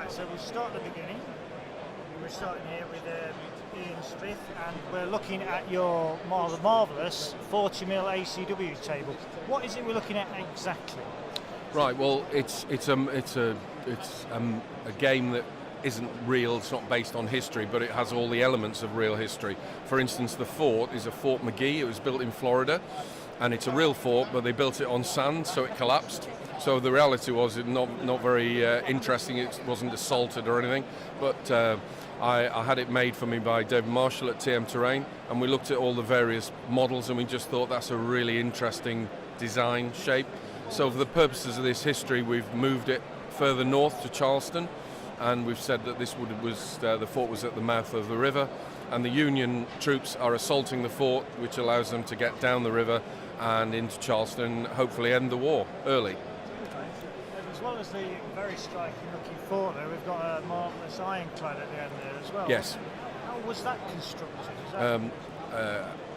Right, so we'll start at the beginning. We're starting here with Ian Smith, and we're looking at your marvellous 40mm ACW table. What is it we're looking at exactly? Right. Well, it's a game that isn't real. It's not based on history, but it has all the elements of real history. For instance, the fort is a Fort McGee. It was built in Florida, and it's a real fort, but they built it on sand, so it collapsed. So the reality was it not very interesting. It wasn't assaulted or anything, but I had it made for me by David Marshall at TM Terrain, and we looked at all the various models, and we just thought that's a really interesting design shape. So for the purposes of this history, we've moved it further north to Charleston, and we've said that this the fort was at the mouth of the river, and the Union troops are assaulting the fort, which allows them to get down the river and into Charleston, hopefully end the war early. As well as the very striking looking fort there, we've got a marvellous ironclad at the end there as well. Yes. How was that constructed?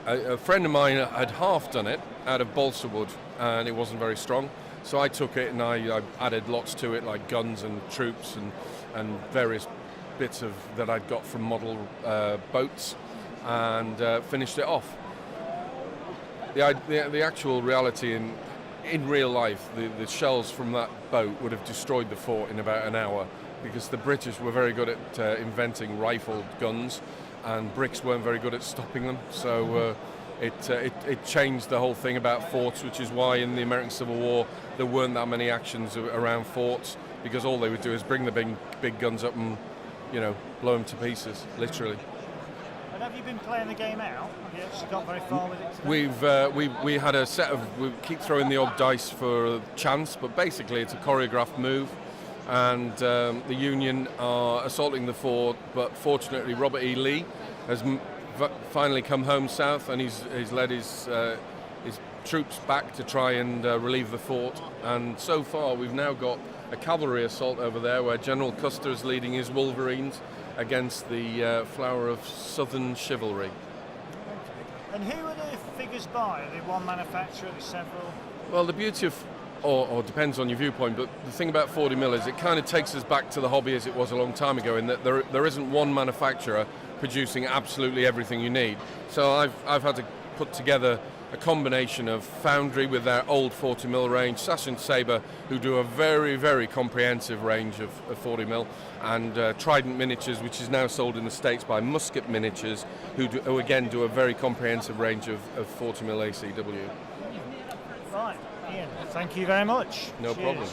A friend of mine had half done it out of balsa wood, and it wasn't very strong. So I took it and I added lots to it, like guns and troops and various bits that I'd got from model boats, and finished it off. The actual reality in real life, the shells from that boat would have destroyed the fort in about an hour, because the British were very good at inventing rifled guns, and bricks weren't very good at stopping them. So it changed the whole thing about forts, which is why in the American Civil War there weren't that many actions around forts, because all they would do is bring the big guns up and blow them to pieces, literally. And have you been playing the game out? Have you actually got very far with it today? We had a set of, we keep throwing the odd dice for a chance, but basically it's a choreographed move, and the Union are assaulting the fort, but fortunately Robert E. Lee has finally come home south, and he's led his troops back to try and relieve the fort, and so far we've now got a cavalry assault over there where General Custer is leading his Wolverines against the flower of southern chivalry. And who are the figures by? Are they one manufacturer, are they several? Well, the beauty of, or depends on your viewpoint, but the thing about 40mm is it kind of takes us back to the hobby as it was a long time ago, in that there isn't one manufacturer producing absolutely everything you need. So I've had to put together a combination of Foundry with their old 40mm range, Sash & Sabre, who do a very, very comprehensive range of 40mm, and Trident Miniatures, which is now sold in the States by Musket Miniatures, who again do a very comprehensive range of 40mm ACW. Right, Ian, thank you very much. No Cheers. problem.